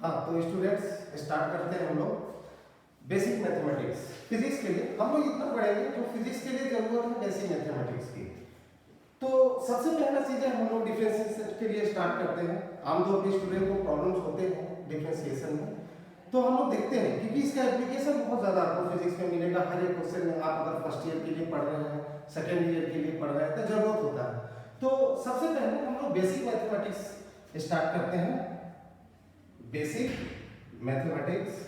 हाँ तो students start करते हैं हम लोग बेसिक मैथमेटिक्स। फिजिक्स के लिए हम लोग इतना पढ़ेंगे जो फिजिक्स के लिए जरूरत है बेसिक मैथमेटिक्स की। तो सबसे पहला चीज है हम लोग डिफरेंशिएशन के लिए स्टार्ट करते हैं। आमतौर पर स्टूडेंट को प्रॉब्लम्स होते हैं डिफरेंशिएशन में, तो हम लोग देखते हैं क्योंकि इसका एप्लीकेशन बहुत ज्यादा आपको फिजिक्स में मिलेगा। हर एक क्वेश्चन में आप अगर फर्स्ट ईयर के लिए पढ़ रहे हैं, सेकेंड ईयर के लिए पढ़ रहे हैं तो जरूरत होता है। तो सबसे पहले हम लोग बेसिक मैथमेटिक्स स्टार्ट करते हैं। बेसिक मैथमेटिक्स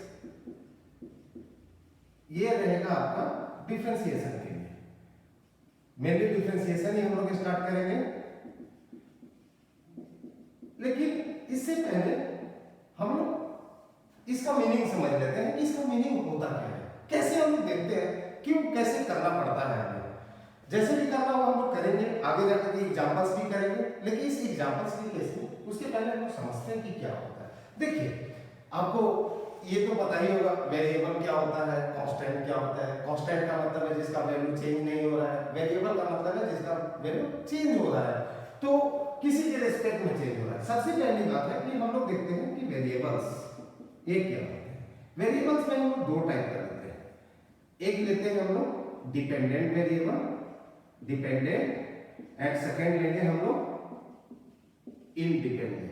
ये रहेगा आपका डिफरेंशिएशन के लिए। मेनली डिफरेंशिएशन ही हम लोग स्टार्ट करेंगे, लेकिन इससे पहले हम लोग इसका मीनिंग समझ लेते हैं कि इसका मीनिंग होता क्या है। कैसे हम लोग देखते हैं कि वो कैसे करना पड़ता है हमें। जैसे भी करना हो हम लोग करेंगे, आगे जाकर के एग्जांपल्स भी करेंगे, लेकिन इस एग्जांपल्स की कैसे उसके पहले हम लोग समझते हैं कि क्या होता है। देखिए आपको ये तो पता ही होगा वेरिएबल क्या होता है, कांस्टेंट क्या होता है। कांस्टेंट का मतलब है जिसका वैल्यू चेंज नहीं हो रहा है, वेरिएबल का मतलब है जिसका वैल्यू चेंज हो रहा है, तो किसी के रिस्पेक्ट में चेंज हो रहा है। सबसे पहली बात है कि हम लोग देखते हैं कि वेरिएबल्स ये क्या होते हैं। वेरिएबल्स में हम लोग दो टाइप कर लेते हैं। एक लेते हैं हम लोग dependent variable, dependent, and second लेंगे हम लोग इंडिपेंडेंट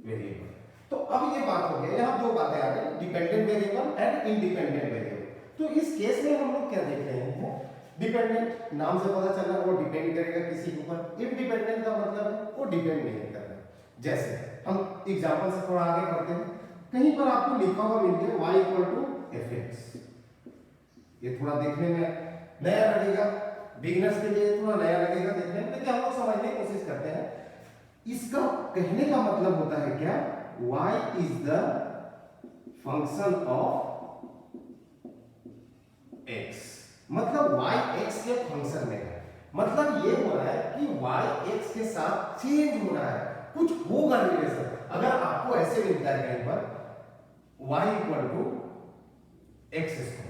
वेरिएबल। तो अब ये बात हो गई, यहां दो बातें आ गई, dependent variable and independent variable. तो इस केस में हम लोग क्या देख रहे हैं, डिपेंडेंट नाम से पता चला वो डिपेंड करेगा किसी के ऊपर। इंडिपेंडेंट का मतलब है वो डिपेंड नहीं कर रहा। जैसे हम एग्जांपल से थोड़ा आगे बढ़ते हैं। कहीं पर आपको लिखा हुआ मिल गया y = fx। ये थोड़ा देखने में नया लगेगा, बिगिनर्स के लिए थोड़ा नया लगेगा देखने में, लेकिन हम लोग समझने की कोशिश करते हैं। इसका कहने का मतलब होता है क्या, y is the function of x, मतलब y x के फंक्शन में है। मतलब ये हो रहा है कि y x के साथ चेंज हो रहा है, कुछ होगा रिलेशन। अगर आपको ऐसे मिलता है कहीं पर y = x²,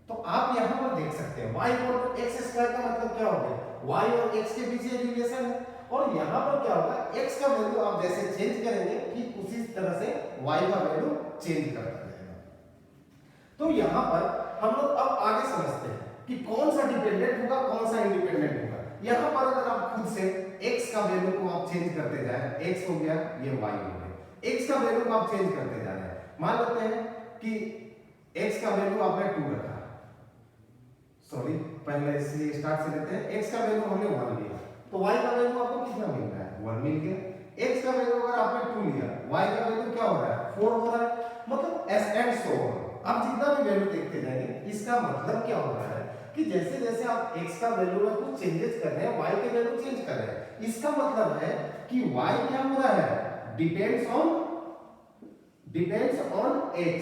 तो आप यहां पर देख सकते हैं y = x² का मतलब क्या हो गया, y और x के बीच ये रिलेशन है। और यहां पर क्या होगा, x का वैल्यू आप जैसे चेंज करेंगे ठीक उसी तरह से y का वैल्यू चेंज करता जाएगा। तो यहां पर हम लोग अब आगे समझते हैं कि कौन सा डिपेंडेंट होगा, कौन सा इंडिपेंडेंट होगा। यहां पर अगर आप खुद से x का वैल्यू को आप चेंज करते जाए, x हो गया ये y हो गया, x का वैल्यू को आप चेंज करते जा रहे हैं। मान लेते हैं कि x का वैल्यू आपने 2 रखा, सॉरी पहले इसलिए स्टार्ट से लेते हैं। x का वैल्यू हमने 1 लिया, तो y का वैल्यू आपको कितना मिल रहा है, 1 मिल गया। x का वैल्यू अगर आपने 2 लिया, y का वैल्यू क्या हो रहा है, 4 हो रहा है। मतलब एस एंड सो ऑन, आप जितना भी वैल्यू देखते जाएंगे, इसका मतलब क्या हो रहा है कि जैसे जैसे आप x का वैल्यू में कुछ चेंजेस कर रहे हैं, y के वैल्यू चेंज कर रहे हैं। इसका मतलब है कि y क्या हो रहा है, depends on x,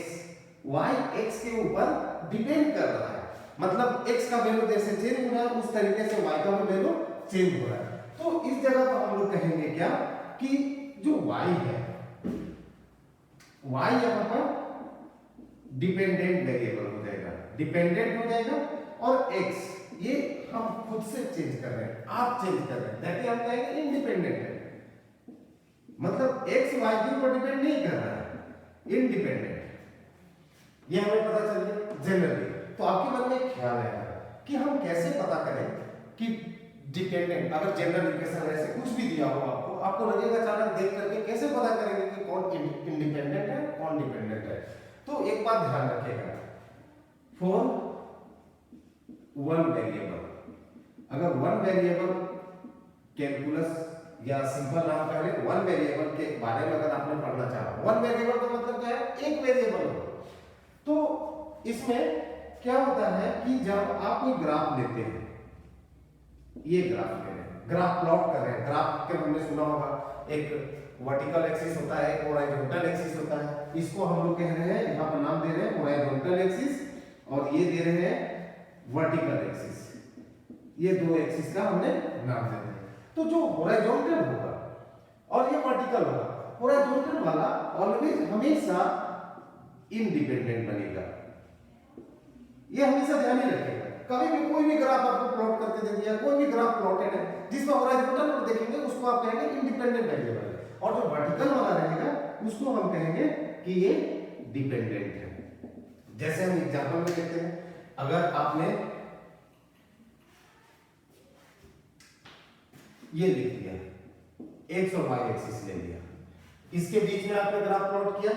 y x के ऊपर डिपेंड कर रहा है। मतलब x का वैल्यू जैसे चेंज हो रहा है उस तरीके से y का वैल्यू चेंज हो रहा है। तो इस जगह पर हम लोग कहेंगे क्या कि जो y है, y यहां पर डिपेंडेंट वेरिएबल हो जाएगा, डिपेंडेंट हो जाएगा, और x ये हम खुद से चेंज कर रहे हैं, आप चेंज कर रहे हैं, दैट हम कहेंगे इंडिपेंडेंट है। मतलब x y के ऊपर डिपेंड नहीं कर रहा है, इंडिपेंडेंट। ये हमें पता चल गया जनरली। तो आपके मन में ख्याल आएगा कि हम कैसे पता करें कि डिपेंडेंट, अगर जनरल इक्वेशन ऐसे कुछ भी दिया हो आपको लगेगा अचानक देख करके कैसे पता करेंगे कि कौन इंडिपेंडेंट है कौन डिपेंडेंट है। तो एक बात ध्यान रखिएगा, फॉर वन वेरिएबल, अगर वन वेरिएबल कैलकुलस या सिंपल नाम पहले वन वेरिएबल के बारे में अगर आपने पढ़ना चाहा, वन वेरिएबल का मतलब क्या है, एक वेरिएबल हो। तो इसमें क्या होता है कि जब आप कोई ग्राफ लेते हैं, ये ग्राफ ले रहे हैं, ग्राफ प्लॉट कर रहे हैं, ग्राफ के हमने सुना होगा एक वर्टिकल एक्सिस होता है, एक हॉरिजॉन्टल एक्सिस होता है। इसको हम लोग कह रहे हैं, यहां पर नाम दे रहे हैं हॉरिजॉन्टल एक्सिस, और ये दे रहे हैं वर्टिकल एक्सिस। ये दो एक्सिस का हमने नाम दे रहे हैं। तो जो हॉरिजॉन्टल होगा और ये वर्टिकल होगा, हॉरिजॉन्टल वाला ऑलवेज हमेशा इंडिपेंडेंट बनेगा, ये हमेशा ध्यान ही रखिएगा। कभी भी कोई भी ग्राफ आपको प्लॉट करके दे दिया, कोई भी ग्राफ प्लॉटेड है जिसमें हॉरिजॉन्टल पर देखेंगे उसको आप कहेंगे इंडिपेंडेंट वेरिएबल है, और जो वर्टिकल वाला रहेगा उसको हम कहेंगे कि ये डिपेंडेंट है। जैसे हम एग्जांपल में देखते हैं, अगर आपने ये लिख दिया एक्स और वाई एक्सिस ले लिया, इसके बीच में आपने ग्राफ प्लॉट किया,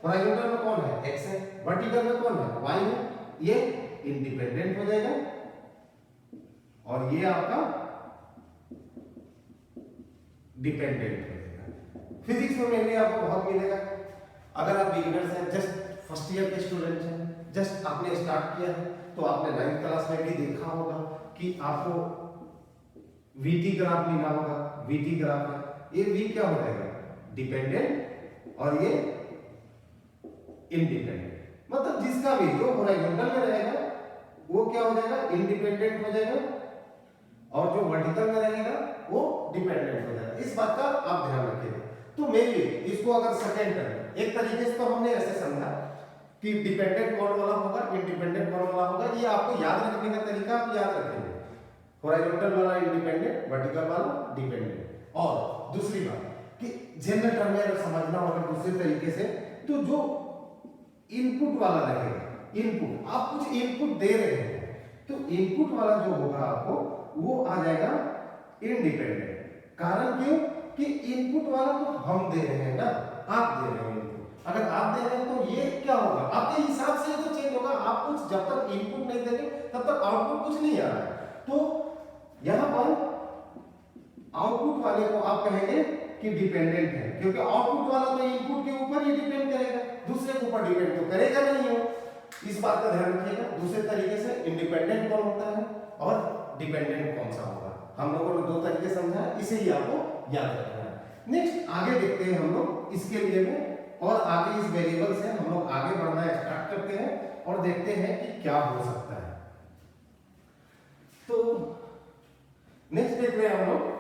हॉरिजॉन्टल में कौन है, एक्स है, वर्टिकल में कौन है, वाई है, ये इंडिपेंडेंट हो जाएगा और ये आपका डिपेंडेंट हो जाएगा। फिजिक्स में मेनली आपको बहुत मिलेगा। अगर आप बिगिनर्स हैं, जस्ट फर्स्ट ईयर के स्टूडेंट हैं, जस्ट आपने स्टार्ट किया है, तो आपने 9th क्लास में भी देखा होगा कि आपको वीटी ग्राफ मिला होगा। वीटी ग्राफ है, ये वी क्या हो जाएगा, डिपेंडेंट और ये इंडिपेंडेंट। मतलब जिसका भी जो हॉरिजॉन्टल में रहेगा वो क्या हो जाएगा, इंडिपेंडेंट हो जाएगा, और जो वर्टिकल में रहेगा वो डिपेंडेंट हो जाएगा। इस बात का आप ध्यान रखिएगा। तो मेनली इसको अगर सेकेंड करें, एक तरीके से तो हमने ऐसे समझा कि डिपेंडेंट कौन वाला होगा, इंडिपेंडेंट कौन वाला होगा, ये आपको याद रखने का तरीका आप याद रखेंगे। हॉरिजॉन्टल वाला इंडिपेंडेंट, वर्टिकल वाला डिपेंडेंट। और दूसरी बात कि जनरल टर्म में अगर समझना होगा दूसरे तरीके से, तो जो इनपुट वाला रहेगा, इनपुट आप कुछ इनपुट दे रहे हैं, तो इनपुट वाला जो होगा आपको वो आ जाएगा इंडिपेंडेंट। कारण क्यों कि इनपुट वाला तो हम दे रहे हैं ना, आप दे रहे हैं इनपुट। अगर आप दे रहे हैं तो ये क्या होगा, आपके हिसाब से तो चेंज होगा। आप कुछ जब तक इनपुट नहीं देंगे तब तक आउटपुट कुछ नहीं आ रहा है। तो यहां पर आउटपुट वाले को आप कहेंगे कि डिपेंडेंट है, क्योंकि आउटपुट वाला तो इनपुट के ऊपर ही डिपेंड करेगा, दूसरे के ऊपर डिपेंड तो करेगा नहीं हो। इस बात का ध्यान रखिएगा। दूसरे तरीके से इंडिपेंडेंट कौन होता है और डिपेंडेंट कौन सा होगा, हम लोगों ने दो तरीके समझा है, इसे ही आपको याद रखना है। नेक्स्ट आगे देखते हैं हम लोग इसके लिए में, और आगे इस वेरिएबल से हम लोग आगे बढ़ना स्टार्ट करते हैं और देखते हैं कि क्या हो सकता है। तो नेक्स्ट देख रहे हैं हम लोग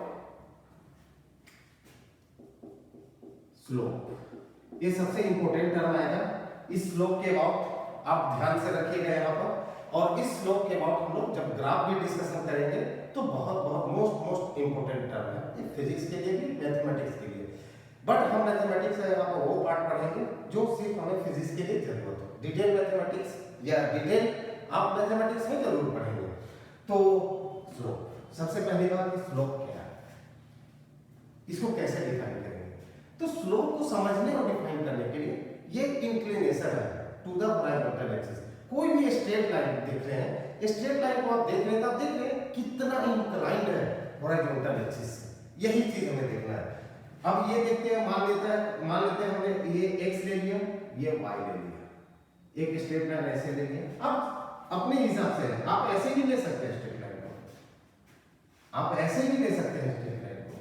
स्लोप। ये सबसे इंपॉर्टेंट टर्म आएगा। इस स्लोप के बाद आप ध्यान से रखिएगा यहाँ पर, और इस स्लोप के बाद हम लोग जब ग्राफ भी डिस्कशन करेंगे तो बहुत बहुत मोस्ट इंपॉर्टेंट टर्म है, ये फिजिक्स के लिए भी, मैथमेटिक्स के लिए। बट हम मैथमेटिक्स से यहाँ पर वो पार्ट पढ़ेंगे जो सिर्फ हमें फिजिक्स के लिए जरूरत हो। डिटेल मैथमेटिक्स या डिटेल आप मैथमेटिक्स में जरूर पढ़ेंगे। तो स्लोप, सबसे पहली बात स्लोप क्या है, इसको कैसे डिफाइन करेंगे। तो स्लोप को समझने और डिफाइन करने के लिए ये इंक्लिनेशन है टू द हॉरिजॉन्टल एक्सिस। कोई भी स्ट्रेट लाइन देख रहे हैं, स्ट्रेट लाइन को आप देख रहे हैं, तब देख रहे हैं कितना इंक्लाइंड है हॉरिजॉन्टल एक्सिस से, यही चीज हमें देखना है। अब ये देखते हैं, मान लेते हैं हमने ये x ले लिया, ये y ले लिया, एक स्ट्रेट लाइन ऐसे ले लिया। अब अपने हिसाब से आप ऐसे भी ले सकते हैं स्ट्रेट लाइन को, आप ऐसे भी ले सकते हैं स्ट्रेट लाइन को।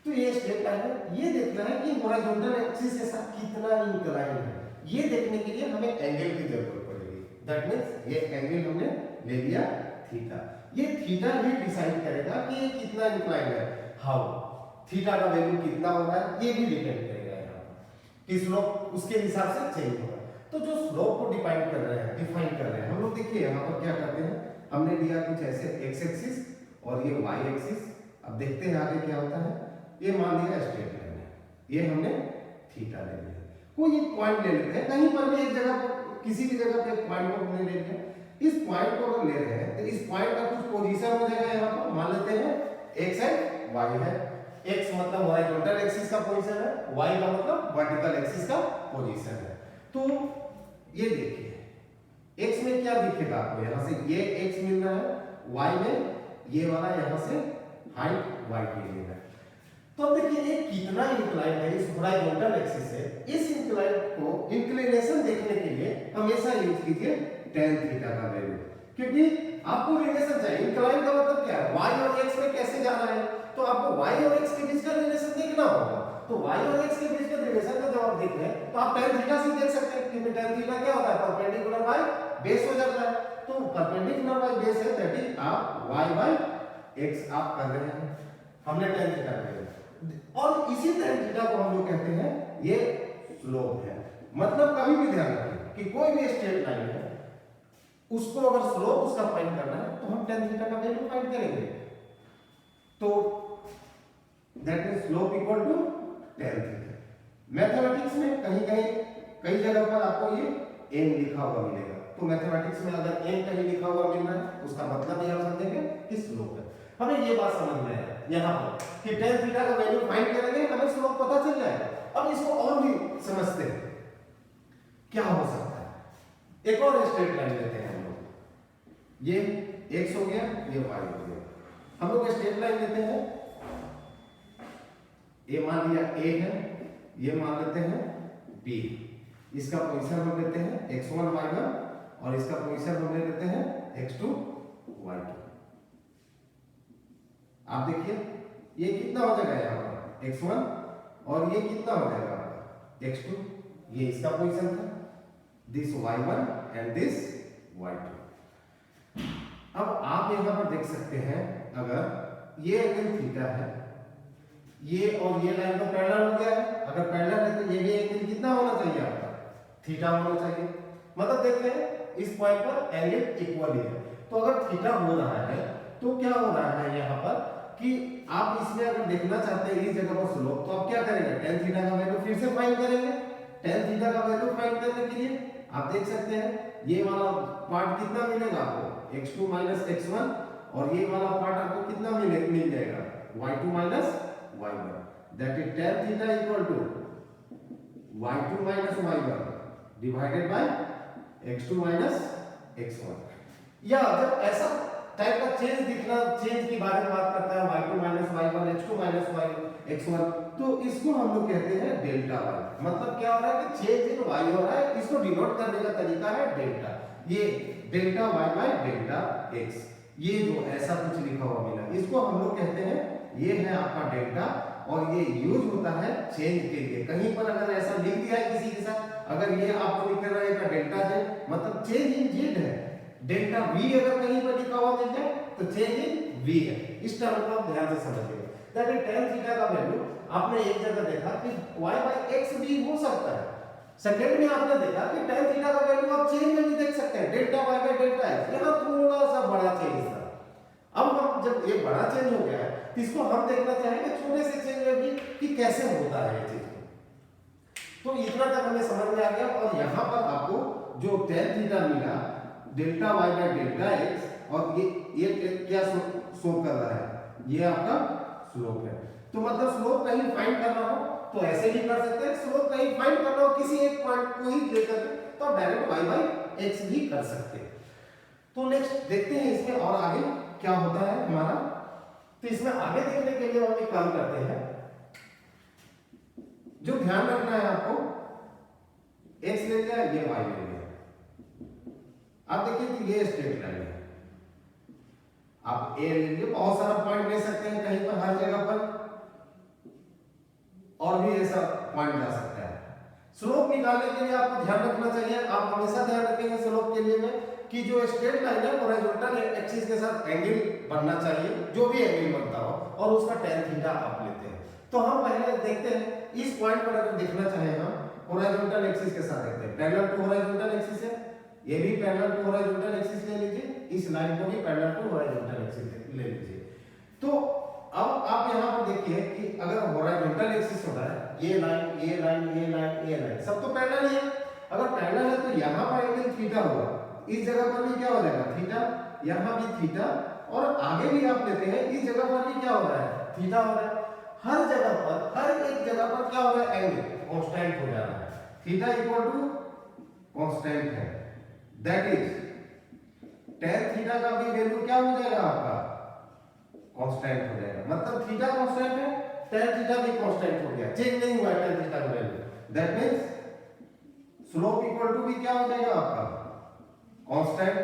तो ये स्ट्रेट लाइन है, ये देखना है कि हॉरिजॉन्टल एक्सिस के साथ कितना इंक्लाइंड है। ये देखने के लिए हमें एंगल की जरूरत पड़ेगी। दैट मींस ये एंगल हमने ले लिया थीटा। ये थीटा ही डिसाइड करेगा कि ये कितना इंक्लाइंड है। हाउ, थीटा का वैल्यू कितना होगा ये भी डिपेंड करेगा यहाँ पर कि स्लोप उसके हिसाब से चेंज होगा। तो जो स्लोप को डिफाइन कर रहे हैं हम लोग, देखिए यहाँ पर क्या करते हैं, हमने लिया कुछ ऐसे एक्स एक्सिस और ये वाई एक्सिस। अब देखते हैं आगे क्या होता है। ये मान लिया स्ट्रेट लाइन है, ये हमने थीटा ले लिया। कोई एक पॉइंट ले लेते हैं, कहीं पर भी एक जगह पर, किसी भी जगह पे एक पॉइंट को हमने ले लिया। इस पॉइंट को अगर ले रहे हैं तो इस पॉइंट का कुछ पोजीशन हो जाएगा यहाँ पर, मान लेते हैं एक्स है, वाई है। एक्स मतलब हॉरिजॉन्टल एक्सिस का पोजीशन है, वाई का मतलब वर्टिकल एक्सिस का पोजीशन है। तो ये देखिए एक्स में क्या दिखेगा आपको, यहाँ से ये एक्स मिल रहा है, वाई में ये वाला यहाँ से हाइट वाई के लिए है। तो अब देखिए ये कितना इंक्लाइन है इस हॉरिजॉन्टल एक्सिस से। इस इंक्लाइन को, इंक्लिनेशन देखने के लिए हमेशा यूज कीजिए tan थीटा का वैल्यू, क्योंकि आपको रिलेशन चाहिए। इंक्लाइन का मतलब क्या है, y और x में कैसे जा रहा है, तो आपको y और x के बीच का रिलेशन देखना होगा। तो y और x के बीच का रिलेशन का जब आप देख रहे हैं तो आप tan थीटा से देख सकते हैं, क्योंकि tan थीटा क्या होता है, परपेंडिकुलर बाय बेस हो जाता है। तो परपेंडिकुलर बाय बेस है, दैट इज आप y बाय x आप कर रहे हैं, हमने tan थीटा कर लिया। और इसी tan थीटा को हम लोग कहते हैं ये स्लोप है। मतलब कभी भी ध्यान रखें कि कोई भी स्ट्रेट लाइन है, उसको अगर स्लोप उसका फाइंड करना है तो हम tan थीटा का वैल्यू फाइंड करेंगे। तो that is slope equal to tan theta. Mathematics में कहीं कहीं कई जगह पर आपको ये n लिखा हुआ मिलेगा, तो मैथमेटिक्स में अगर n कहीं लिखा हुआ मिल रहा है उसका मतलब ये हम समझेंगे कि स्लोप है। हमें ये बात समझ में है यहाँ पर कि tan थीटा का वैल्यू फाइंड करेंगे हमें स्लोप पता चल जाएगा। अब इसको और भी समझते हैं क्या हो सकता है। एक और स्ट्रेट लाइन लेते हैं हम लोग, ये x हो गया, ये y हो गया। हम लोग स्ट्रेट लाइन लेते हैं, ये मान लिया a है, ये मान लेते हैं b, इसका पोजीशन हम लेते हैं x1 y1 और इसका पोजीशन हम ले लेते हैं x2 y2। आप देखिए ये कितना हो जाएगा यहाँ पर x1 और ये कितना हो जाएगा आपका x2, ये इसका पोजीशन था, this y1 and this y2। अब आप यहाँ पर देख सकते हैं अगर ये एंगल थीटा है, ये और ये लाइन तो पैरेलल हो गया है, अगर पैरेलल है तो ये भी एंगल कितना होना चाहिए आपका थीटा होना चाहिए। मतलब देखते हैं इस पॉइंट पर एंगल इक्वल है, तो अगर थीटा हो रहा है तो क्या हो रहा है यहाँ पर कि आप इसमें अगर देखना चाहते हैं इस जगह पर स्लोप, तो आप क्या करेंगे tan थीटा का वैल्यू फिर से फाइंड करेंगे। tan थीटा का वैल्यू फाइंड करने के लिए आप देख सकते हैं ये वाला पार्ट कितना मिलेगा आपको x2 x1 और ये वाला पार्ट आपको कितना मिल जाएगा y2 y1, that is tan theta equal to y2 y1 divided by x2 x1। या जब ऐसा टाइप का चेंज की बारे में बात करता है y2 y1 x2 x1, तो इसको हम लोग कहते हैं डेल्टा y। मतलब क्या हो रहा है कि चेंज इन y हो रहा है, इसको डिनोट करने का तरीका है डेल्टा। ये delta y by delta x, ये जो ऐसा कुछ लिखा हुआ मिला इसको हम लोग कहते हैं ये है आपका डेल्टा, और ये यूज होता है चेंज के लिए। कहीं पर अगर ऐसा लिख दिया है किसी के साथ, अगर ये आपको लिख रहेगा डेल्टा z मतलब चेंज इन z है, डेल्टा v अगर कहीं पर लिखा हुआ मिल जाए तो चेंज इन v है। इस टर्म को आप ध्यान से समझिएगा। दैट इज tan थीटा का वैल्यू आपने एक जगह देखा कि y बाय x भी हो सकता है, सेकंड में आपने देखा कि tan थीटा का वैल्यू आप चेंज में भी देख सकते हैं delta y by delta x, यहां थोड़ा सा बड़ा चेंज था। अब हम जब ये बड़ा चेंज हो गया है तो इसको हम देखना चाहेंगे छोटे से चेंज में भी कि कैसे होता है ये चीज। तो इतना तक हमें समझ में आ गया, और यहां पर आपको जो tan थीटा मिला delta y by delta x, और ये क्या शो कर रहा है, ये आपका स्लोप है। तो मतलब स्लोप कहीं फाइंड करना हो तो ऐसे भी कर सकते हैं, स्लोप कहीं फाइंड करना हो किसी एक पॉइंट को ही लेकर तो डायरेक्ट y बाय x भी कर सकते हैं। तो नेक्स्ट देखते हैं इसमें और आगे क्या होता है हमारा। तो इसमें आगे देखने के लिए हम एक काम करते हैं, जो ध्यान रखना है आपको, x ले लिया, ये y ले लिया। आप देखिए कि ये स्ट्रेट लाइन है, आप a ले लीजिए, बहुत सारा पॉइंट ले सकते हैं कहीं पर हर जगह पर, और भी ऐसा पॉइंट जा सकता है। स्लोप निकालने के लिए आपको ध्यान रखना चाहिए, आप हमेशा ध्यान रखेंगे स्लोप के लिए में कि जो स्ट्रेट लाइन है हॉरिजॉन्टल एक्सिस के साथ एंगल बनना चाहिए, जो भी एंगल बनता हो, और उसका tan थीटा आप लेते हैं। तो हम पहले देखते हैं इस पॉइंट पर अगर देखना चाहें हम हॉरिजॉन्टल एक्सिस के साथ देखते हैं, पैरेलल टू हॉरिजॉन्टल एक्सिस है, ये भी पैरेलल टू हॉरिजॉन्टल एक्सिस ले लीजिए, इस लाइन को भी पैरेलल टू हॉरिजॉन्टल एक्सिस ले लीजिए। तो अब आप यहाँ पर देखिए कि अगर हॉरिजॉन्टल एक्सिस होता है ये लाइन ये लाइन ये लाइन ये लाइन सब तो पैरेलल ही है, अगर पैरेलल है तो यहाँ पर एंगल थीटा होगा, इस जगह पर भी क्या हो जाएगा थीटा, यहाँ भी थीटा, और आगे भी आप लेते हैं इस जगह पर भी क्या हो रहा है थीटा हो रहा है। हर जगह पर हर एक जगह पर क्या हो रहा है एंगल कांस्टेंट हो जा रहा है, थीटा इक्वल टू कांस्टेंट है, दैट इज tan थीटा का भी वैल्यू क्या हो जाएगा आपका कांस्टेंट हो जाएगा। मतलब थीटा कांस्टेंट है, tan थीटा भी कांस्टेंट हो गया, चेंज नहीं हुआ tan थीटा का value, that means slope equal to भी क्या हो जाएगा आपका कांस्टेंट।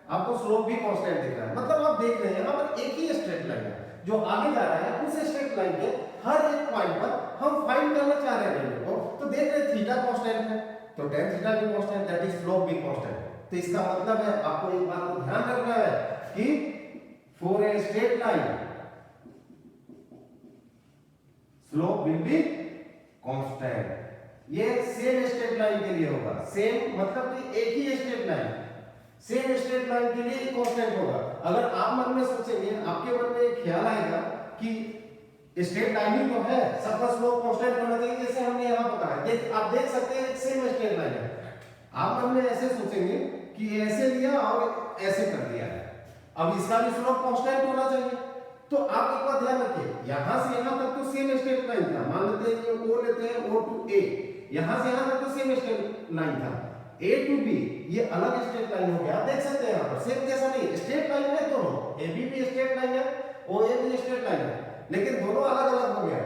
आपको स्लोप भी कांस्टेंट दिख रहा है, मतलब आप देख रहे हैं यहां पर एक ही स्ट्रेट लाइन है जो आगे जा रहा है, उस स्ट्रेट लाइन के हर एक पॉइंट पर हम फाइंड करना चाह रहे हैं वैल्यू को, तो देख रहे हैं थीटा कांस्टेंट है तो tan थीटा भी कांस्टेंट, दैट इज स्लोप भी कांस्टेंट। तो इसका मतलब है आपको एक बात को ध्यान रखना है कि for a straight line slope will be constant. ये सेम स्ट्रेट लाइन के लिए होगा, सेम मतलब कि एक ही straight line, same straight line के लिए कांस्टेंट होगा। अगर आप मन में सोचेंगे, आपके मन में एक ख्याल आएगा कि स्ट्रेट लाइन ही तो है, सबका स्लोप कांस्टेंट होना चाहिए, जैसे हमने यहाँ बताया। आप देख सकते हैं सेम स्ट्रेट लाइन है। आप मन में ऐसे सोचेंगे कि ऐसे लिया और ऐसे कर दिया है, अब इसका भी स्लोप कांस्टेंट होना चाहिए। तो आप एक बात ध्यान रखिए, यहां से यहां तक तो सेम स्ट्रेट लाइन था, मान लेते हैं ये ओ लेते हैं, ओ टू ए, यहां से यहां तक तो सेम स्ट्रेट लाइन था। ए टू बी ये अलग स्ट्रेट लाइन हो गया, आप देख सकते हैं यहाँ पर सेम जैसा नहीं, स्ट्रेट लाइन है दोनों, ए बी भी स्ट्रेट लाइन है, ओ ए भी स्ट्रेट लाइन है, लेकिन दोनों अलग अलग हो गया।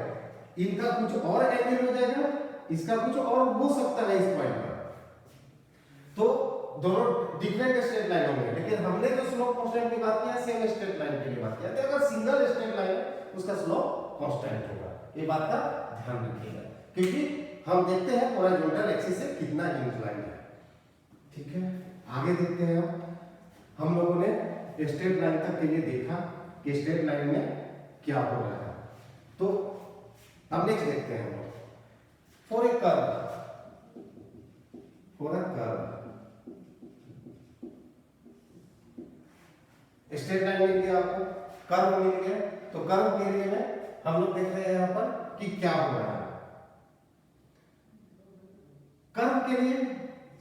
इनका कुछ और एंगल हो जाएगा, इसका कुछ और हो सकता है इस पॉइंट पर, तो दोनों डिफरेंट स्ट्रेट लाइन होंगे। लेकिन हमने जो स्लोप कांस्टेंट की बात किया, सेम स्ट्रेट लाइन के लिए बात किया, तो अगर सिंगल स्ट्रेट लाइन है उसका स्लोप कांस्टेंट होगा, ये बात का ध्यान रखिएगा, क्योंकि हम देखते हैं हॉरिजॉन्टल एक्सिस से कितना इंक्लाइन है। ठीक है, आगे देखते हैं। हम लोगों ने स्ट्रेट लाइन तक के लिए देखा कि स्ट्रेट लाइन में क्या हो रहा है, तो अब नेक्स्ट देखते हैं हम for a curve. For a curve straight line मिल गया आपको, कर्व मिल गया, तो कर्व के लिए में हम लोग देख रहे हैं यहाँ पर कि क्या हो रहा है। कर्व के लिए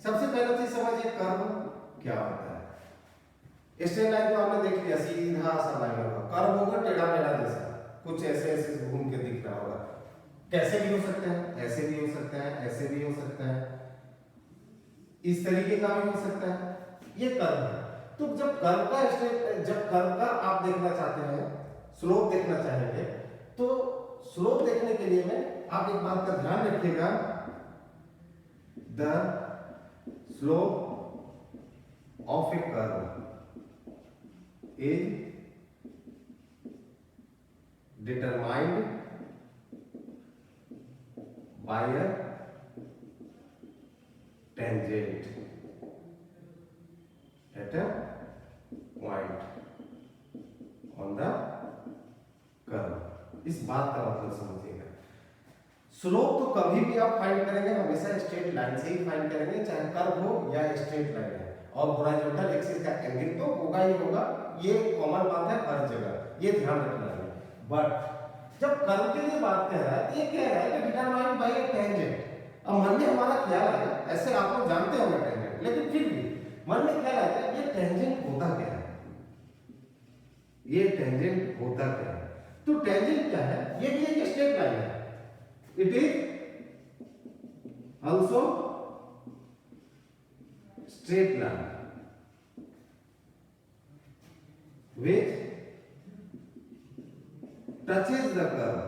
सबसे पहले चीज समझिए कर्व क्या होता है। स्ट्रेट लाइन को आपने देख लिया, सीधा सा लाइन होगा, कर्व होगा टेढ़ा मेढ़ा जैसा, कुछ ऐसे ऐसे घूम के दिख रहा होगा। कैसे भी हो सकता है, ऐसे भी हो सकता है, ऐसे भी हो सकता है, इस तरीके का भी हो सकता है, ये कर्व है। तो जब कर्व का जब कर्व का आप देखना चाहते हैं, स्लोप देखना चाहेंगे, तो स्लोप देखने के लिए में आप एक बात का ध्यान रखिएगा, the slope of A curve is determined by a tangent at a point on the curve। इस बात का मतलब समझिएगा, स्लोप तो कभी भी आप फाइंड करेंगे हमेशा स्ट्रेट लाइन से ही फाइंड करेंगे, चाहे कर्व हो या स्ट्रेट लाइन है, और हॉरिजॉन्टल एक्सिस का एंगल तो होगा ही होगा, ये कॉमन बात है हर जगह, ये ध्यान रखना है। बट जब कर्व के लिए बात कर रहा है तो ये कह रहा है कि डिटरमाइंड बाय अ टेंजेंट। अब मन में हमारा ख्याल आएगा, ऐसे आप लोग जानते होंगे टेंजेंट, लेकिन फिर भी मन में ख्याल आता है ये टेंजेंट होता क्या है, ये टेंजेंट होता क्या है। तो टेंजेंट क्या है, ये भी एक स्ट्रेट लाइन है, it is also straight line which touches the curve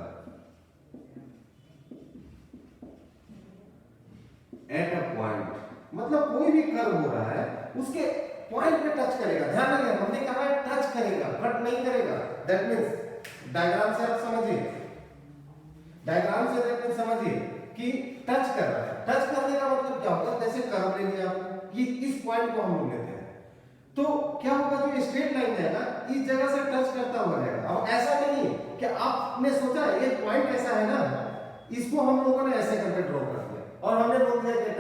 at a point। मतलब कोई भी कर्व हो रहा है उसके पॉइंट पे टच करेगा, ध्यान रखिए हमने कहा है टच करेगा, कट नहीं करेगा। दैट मींस डायग्राम से आप समझिए, डायग्राम से दैट मींस समझिए कि टच कर रहा है। टच करने का मतलब क्या होता है, जैसे कर्व ले लिया आपने, कि इस पॉइंट को हम लोग लेते हैं, तो क्या होगा, जो स्ट्रेट लाइन है ना इस जगह से टच करता हुआ जाएगा। अब ऐसा नहीं कि आपने सोचा ये पॉइंट ऐसा है ना, इसको हम लोगों ने ऐसे करके ड्रॉ कर दिया और हमने बोल दिया कि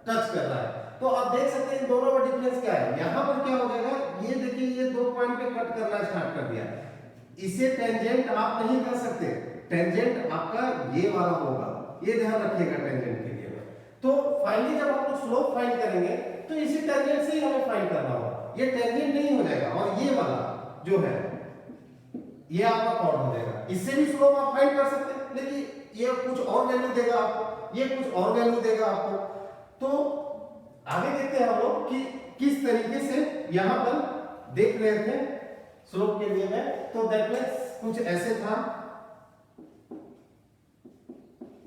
टच कर रहा है। तो आप देख सकते हैं दोनों में डिफरेंस क्या है। यहां पर क्या हो जाएगा, ये देखिए ये दो पॉइंट पे कट करना स्टार्ट कर दिया, इसे टेंजेंट आप नहीं कर सकते, टेंजेंट आपका ये वाला होगा, ये ध्यान रखिएगा टेंजेंट के लिए। तो फाइनली जब आप लोग स्लोप फाइंड करेंगे तो इसी टेंजेंट से ही हमें फाइंड करना होगा, ये टेंजेंट नहीं हो जाएगा, और ये वाला जो है ये आपका कॉर्ड हो जाएगा। इससे भी स्लोप आप फाइंड कर सकते हैं, लेकिन ये कुछ और वैल्यू देगा आपको, ये कुछ और वैल्यू देगा आपको। तो आगे देखते हैं हम लोग कि किस तरीके से यहां पर देख रहे थे स्लोप के लिए में। तो दैट मींस कुछ ऐसे था,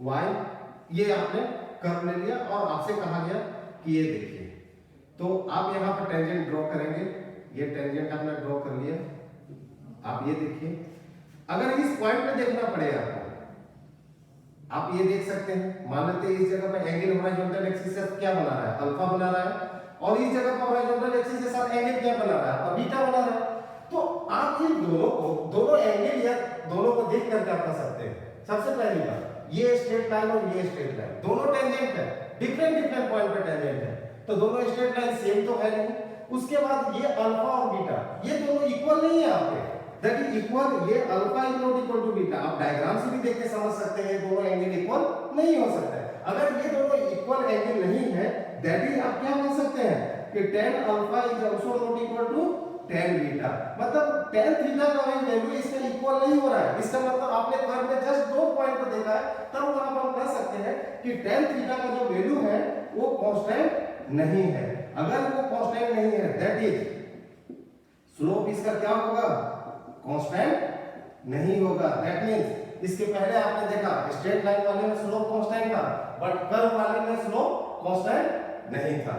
y ये आपने कर्व ले लिया और आपसे कहा गया कि ये देखिए, तो आप यहां पर टेंजेंट ड्रॉ करेंगे, ये टेंजेंट आपने ड्रॉ कर लिया। आप ये देखिए, अगर इस पॉइंट पे देखना पड़े आपको, आप ये देख सकते हैं, मान लेते हैं इस जगह पे एंगल हॉरिजॉन्टल एक्सिस से क्या बना रहा है, अल्फा बना रहा है, और इस जगह पर हॉरिजॉन्टल एक्सिस के साथ एंगल क्या बना रहा है, आपका बीटा बना रहा है। तो आप इन दोनों को, दोनों एंगल या दोनों को देख करके आप कर सकते हैं। सबसे पहली बात, ये स्ट्रेट लाइन और ये स्ट्रेट लाइन दोनों टेंजेंट है, डिफरेंट पॉइंट पे टेंजेंट है, तो दोनों स्ट्रेट लाइन सेम तो है नहीं। उसके बाद ये अल्फा और बीटा ये दोनों इक्वल नहीं है आपके, दैट इज इक्वल, ये alpha is not equal to beta. आप डायग्राम से भी देख के समझ सकते हैं दोनों एंगल इक्वल नहीं हो सकता है। अगर ये दोनों इक्वल एंगल नहीं है, दैट इज आप क्या बोल सकते हैं कि tan alpha is also not equal to tan beta. मतलब tan थीटा का वैल्यू इसका इक्वल नहीं हो रहा है। इसका मतलब आपने कर्व में जस्ट दो पॉइंट को देखा है, तब वहां पर हम कह सकते हैं कि tan थीटा का जो वैल्यू है वो कांस्टेंट नहीं है। अगर वो कांस्टेंट नहीं है, दैट इज स्लोप इसका क्या होगा, कांस्टेंट नहीं होगा। दैट मींस इसके पहले आपने देखा स्ट्रेट लाइन वाले में स्लोप कांस्टेंट था, बट कर्व वाले में स्लोप कांस्टेंट नहीं था।